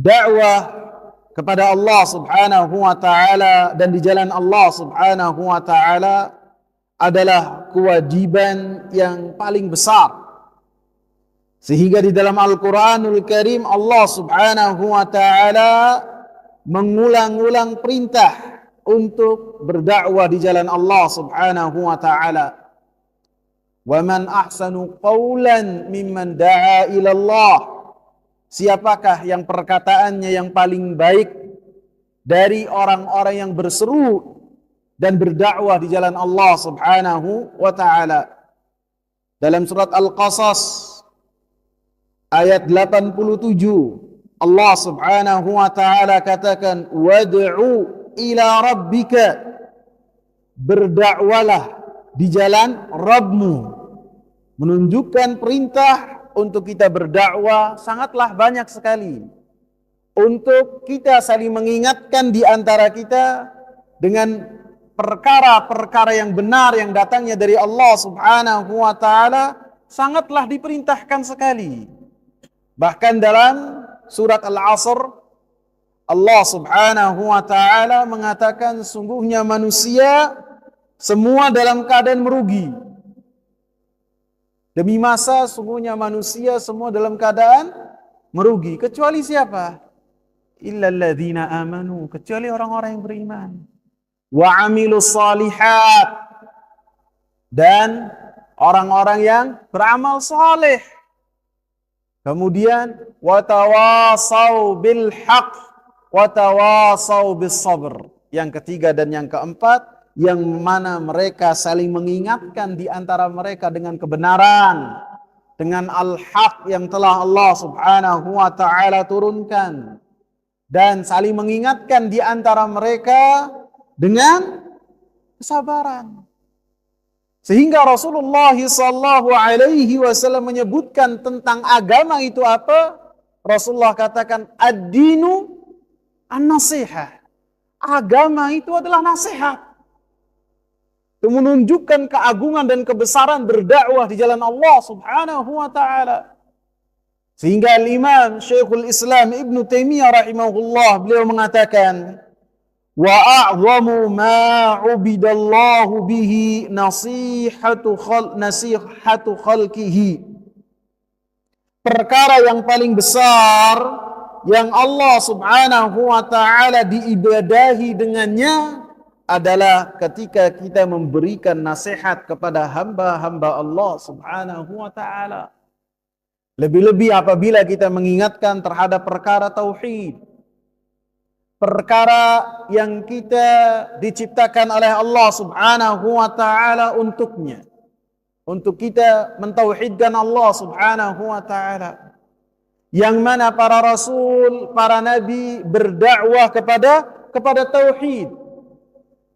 dakwah kepada Allah Subhanahu wa taala dan di jalan Allah Subhanahu wa taala adalah kewajiban yang paling besar. Sehingga di dalam Al-Qur'anul Karim Allah Subhanahu wa taala mengulang-ulang perintah untuk berdakwah di jalan Allah Subhanahu wa taala. Wa man ahsanu qawlan mimman da'a ila Allah. Siapakah yang perkataannya yang paling baik dari orang-orang yang berseru dan berdakwah di jalan Allah Subhanahu wa taala. Dalam surat Al-Qasas ayat 87 Allah Subhanahu wa taala katakan, wad'u ila rabbika, berdakwalah di jalan Rabbmu. Menunjukkan perintah untuk kita berdakwah sangatlah banyak sekali. Untuk kita saling mengingatkan di antara kita dengan perkara-perkara yang benar yang datangnya dari Allah Subhanahu wa taala sangatlah diperintahkan sekali. Bahkan dalam surat Al-Asr Allah Subhanahu wa taala mengatakan sungguhnya manusia semua dalam keadaan merugi. Demi masa sungguhnya manusia semua dalam keadaan merugi. Kecuali siapa? Illal ladzina amanu, kecuali orang-orang yang beriman. Wa amilus salihat, dan orang-orang yang beramal saleh. Kemudian wa tawasau bil haqq wa tawasau bis sabr. Yang ketiga dan yang keempat, yang mana mereka saling mengingatkan di antara mereka dengan kebenaran, dengan al-haq yang telah Allah Subhanahu wa taala turunkan, dan saling mengingatkan di antara mereka dengan kesabaran. Sehingga Rasulullah sallallahu alaihi wasallam menyebutkan tentang agama itu apa? Rasulullah katakan ad-dinu an-nasihah. Agama itu adalah nasihat. Itu menunjukkan keagungan dan kebesaran berdakwah di jalan Allah Subhanahu wa taala. Sehingga Imam Syekhul Islam Ibn Taimiyah rahimahullah beliau mengatakan, wa a'zamu ma 'ubidallahu bihi nasihatu khalqihi. Perkara yang paling besar yang Allah Subhanahu wa taala diibadahi dengannya adalah ketika kita memberikan nasihat kepada hamba-hamba Allah Subhanahu wa taala. Lebih-lebih apabila kita mengingatkan terhadap perkara tauhid. Perkara yang kita diciptakan oleh Allah Subhanahu wa taala untuknya. Untuk kita mentauhidkan Allah Subhanahu wa taala. Yang mana para rasul, para nabi berdakwah kepada tauhid.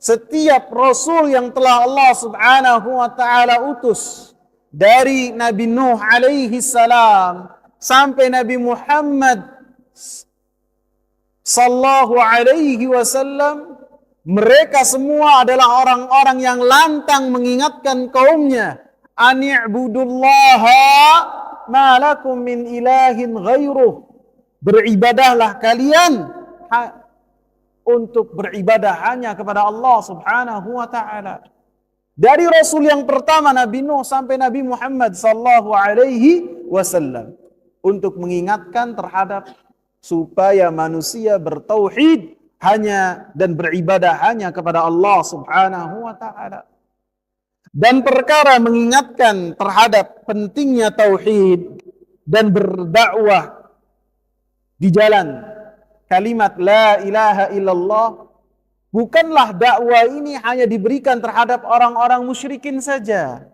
Setiap rasul yang telah Allah Subhanahu wa taala utus dari Nabi Nuh alaihi salam sampai Nabi Muhammad sallallahu alaihi wasallam, mereka semua adalah orang-orang yang lantang mengingatkan kaumnya, ani'budullaha ma lakum min ilahin ghairuh. Beribadahlah kalian untuk beribadah hanya kepada Allah Subhanahu wa taala. Dari rasul yang pertama Nabi Nuh sampai Nabi Muhammad sallallahu alaihi wasallam untuk mengingatkan terhadap supaya manusia bertauhid hanya dan beribadah hanya kepada Allah Subhanahu wa taala. Dan perkara mengingatkan terhadap pentingnya tauhid dan berdakwah di jalan kalimat la ilaha illallah, bukanlah dakwah ini hanya diberikan terhadap orang-orang musyrikin saja,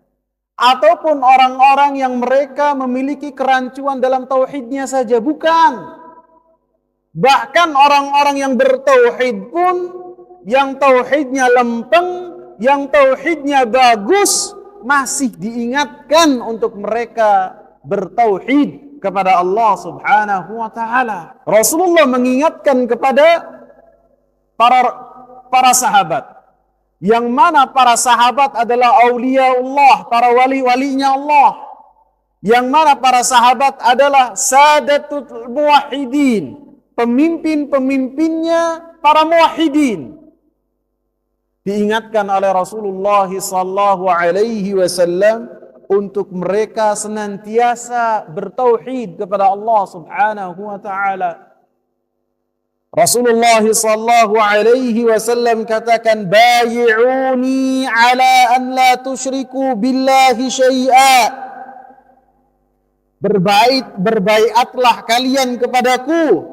ataupun orang-orang yang mereka memiliki kerancuan dalam tauhidnya saja, bukan. Bahkan orang-orang yang bertauhid pun, yang tauhidnya lempeng, yang tauhidnya bagus, masih diingatkan untuk mereka bertauhid kepada Allah Subhanahu wa taala. Rasulullah mengingatkan kepada para sahabat, yang mana para sahabat adalah aulia Allah, para wali-walinya Allah, yang mana para sahabat adalah sadatul muwahhidin, pemimpin-pemimpinnya para muwahhidin. Diingatkan oleh Rasulullah sallallahu alaihi wasallam untuk mereka senantiasa bertauhid kepada Allah Subhanahu wa taala. Rasulullah sallallahu alaihi wasallam katakan, "Bayi'uni ala an la tusyriku billahi syai'a." Berbaiatlah kalian kepadaku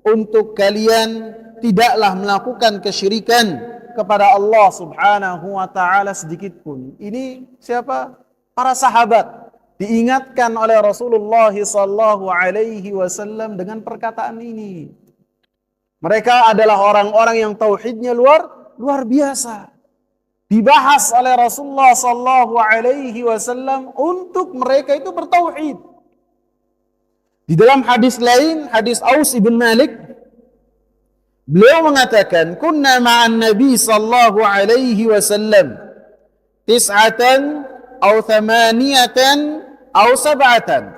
untuk kalian tidaklah melakukan kesyirikan kepada Allah Subhanahu wa taala sedikit pun. Ini siapa? Para sahabat diingatkan oleh Rasulullah sallallahu alaihi wasallam dengan perkataan ini. Mereka adalah orang-orang yang tauhidnya luar biasa. Dibahas oleh Rasulullah sallallahu alaihi wasallam untuk mereka itu bertauhid. Di dalam hadis lain, hadis Aus ibn Malik, beliau mengatakan, "Kunna ma'an Nabi sallallahu alaihi wasallam tis'atan aw thamaniyatan aw sab'atan."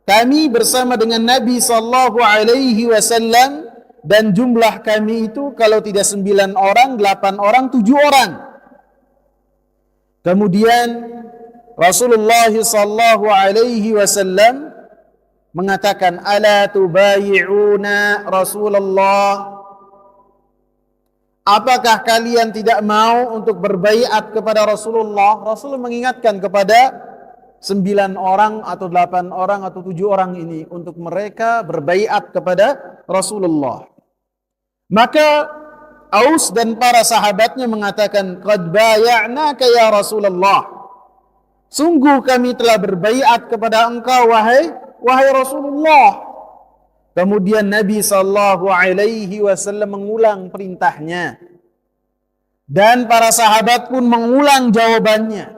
Kami bersama dengan Nabi sallallahu alaihi wasallam, dan jumlah kami itu kalau tidak 9 orang, 8 orang, 7 orang. Kemudian Rasulullah sallallahu alaihi wasallam mengatakan, "Ala tubayi'una Rasulullah?" Apakah kalian tidak mau untuk berbaiat kepada Rasulullah? Rasul mengingatkan kepada 9 orang atau 8 orang atau 7 orang ini untuk mereka berbaiat kepada Rasulullah. Maka Aus dan para sahabatnya mengatakan, "Qad baya'naka ya Rasulullah." Sungguh kami telah berbaiat kepada engkau wahai Rasulullah. Kemudian Nabi sallallahu alaihi wasallam mengulang perintahnya. Dan para sahabat pun mengulang jawabannya.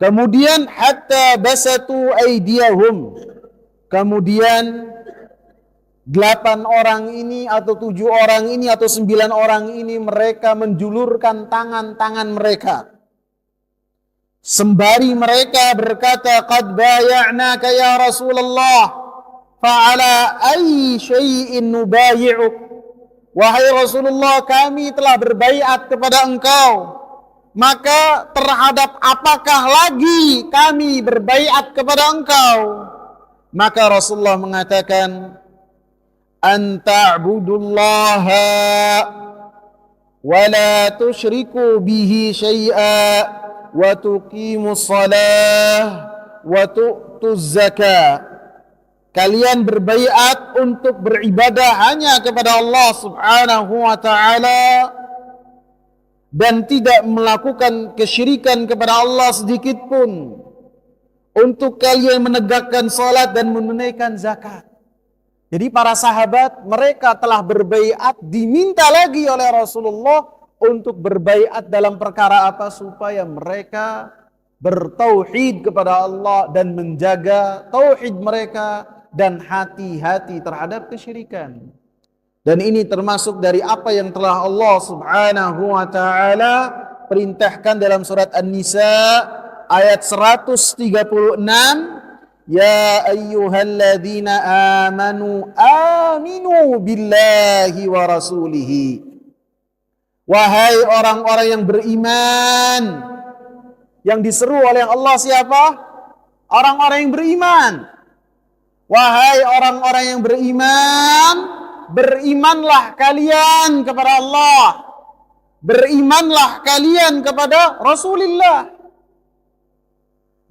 Kemudian hatta basatu aydiyahum. Kemudian 8 orang ini atau 7 orang ini atau 9 orang ini mereka menjulurkan tangan-tangan mereka. Sembari mereka berkata, "Qad baya'naka ya Rasulullah, fa'ala ayyi syai'in nubayi'uk." Wahai Rasulullah, kami telah berbaiat kepada engkau. Maka terhadap apakah lagi kami berbaiat kepada engkau? Maka Rasulullah mengatakan, "An ta'budullaha wa la tusyriku bihi syai'a wa tuqimus shalah wa tu'tuz zakah." Kalian berbaiat untuk beribadah hanya kepada Allah Subhanahu wa taala dan tidak melakukan kesyirikan kepada Allah sedikit pun. Untuk kalian menegakkan salat dan menunaikan zakat. Jadi para sahabat mereka telah berbaiat, diminta lagi oleh Rasulullah untuk berbaiat dalam perkara apa? Supaya mereka bertauhid kepada Allah dan menjaga tauhid mereka dan hati-hati terhadap kesyirikan. Dan ini termasuk dari apa yang telah Allah Subhanahu wa taala perintahkan dalam surat An-Nisa ayat 136. Ya ayyuhalladzina amanu aminu billahi wa rasulihi. Wahai orang-orang yang beriman. Yang diseru oleh Allah siapa? Orang-orang yang beriman. Wahai orang-orang yang beriman, berimanlah kalian kepada Allah. Berimanlah kalian kepada Rasulullah.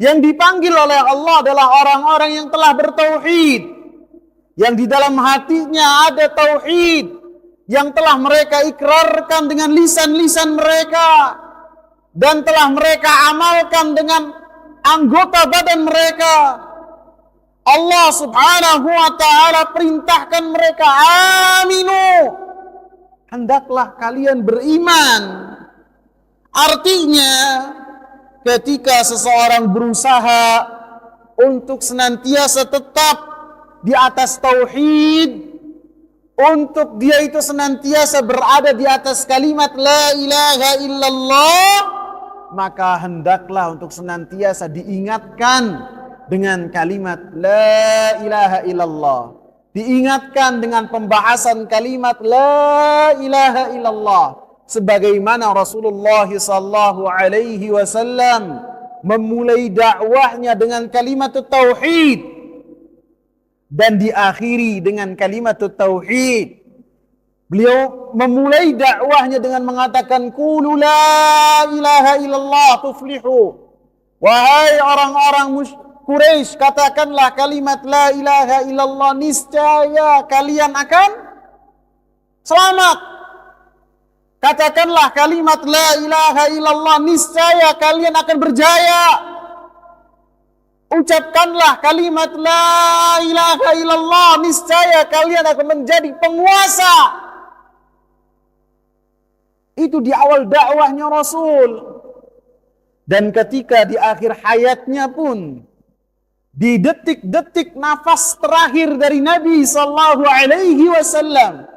Yang dipanggil oleh Allah adalah orang-orang yang telah bertauhid, yang di dalam hatinya ada tauhid, yang telah mereka ikrarkan dengan lisan-lisan mereka dan telah mereka amalkan dengan anggota badan mereka. Allah Subhanahu wa taala perintahkan mereka, aminu, hendaklah kalian beriman. Artinya ketika seseorang berusaha untuk senantiasa tetap di atas tauhid, untuk dia itu senantiasa berada di atas kalimat la ilaha illallah, maka hendaklah untuk senantiasa diingatkan dengan kalimat la ilaha illallah. diingatkan dengan pembahasan kalimat la ilaha illallah, sebagaimana Rasulullah sallallahu alaihi wasallam memulai dakwahnya dengan kalimat tauhid dan diakhiri dengan kalimat tauhid. Beliau memulai dakwahnya dengan mengatakan qulu la ilaha illallah tuflihu. Wahai orang-orang Quraisy, katakanlah kalimat la ilaha illallah, niscaya kalian akan selamat. Katakanlah kalimat la ilaha illallah, niscaya kalian akan berjaya. Ucapkanlah kalimat la ilaha illallah, niscaya kalian akan menjadi penguasa. Itu di awal dakwahnya Rasul. Dan ketika di akhir hayatnya pun, di detik-detik nafas terakhir dari Nabi sallallahu alaihi wasallam,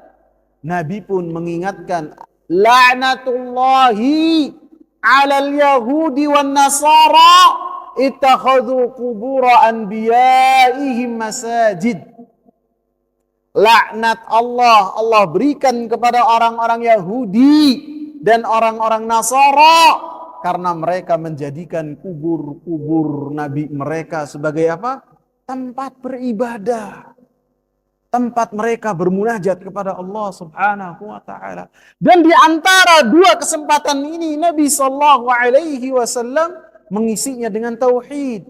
Nabi pun mengingatkan, la'natullahi 'alal yahudi wan nasara ittakhadhu qubur anbiya'ihim masajid. Laknat Allah, Allah berikan kepada orang-orang Yahudi dan orang-orang Nasara karena mereka menjadikan kubur-kubur nabi mereka sebagai apa? Tempat beribadah. Tempat mereka bermunajat kepada Allah Subhanahu wa taala. Dan di antara dua kesempatan ini Nabi sallallahu alaihi wasallam mengisinya dengan tauhid.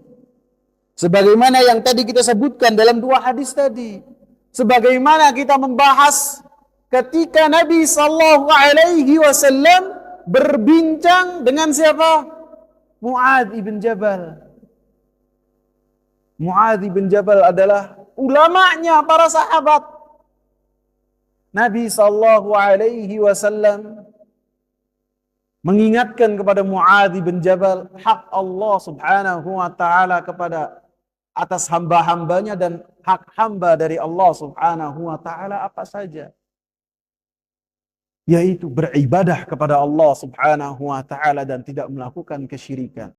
Sebagaimana yang tadi kita sebutkan dalam dua hadis tadi. Sebagaimana kita membahas ketika Nabi sallallahu alaihi wasallam berbincang dengan siapa? Mu'adz ibn Jabal. Mu'adz ibn Jabal adalah ulamanya para sahabat. Nabi sallallahu alaihi wasallam mengingatkan kepada Mu'adz ibn Jabal hak Allah Subhanahu wa taala kepada atas hamba-hambanya dan hak hamba dari Allah Subhanahu wa taala apa saja? Yaitu beribadah kepada Allah Subhanahu wa taala dan tidak melakukan kesyirikan.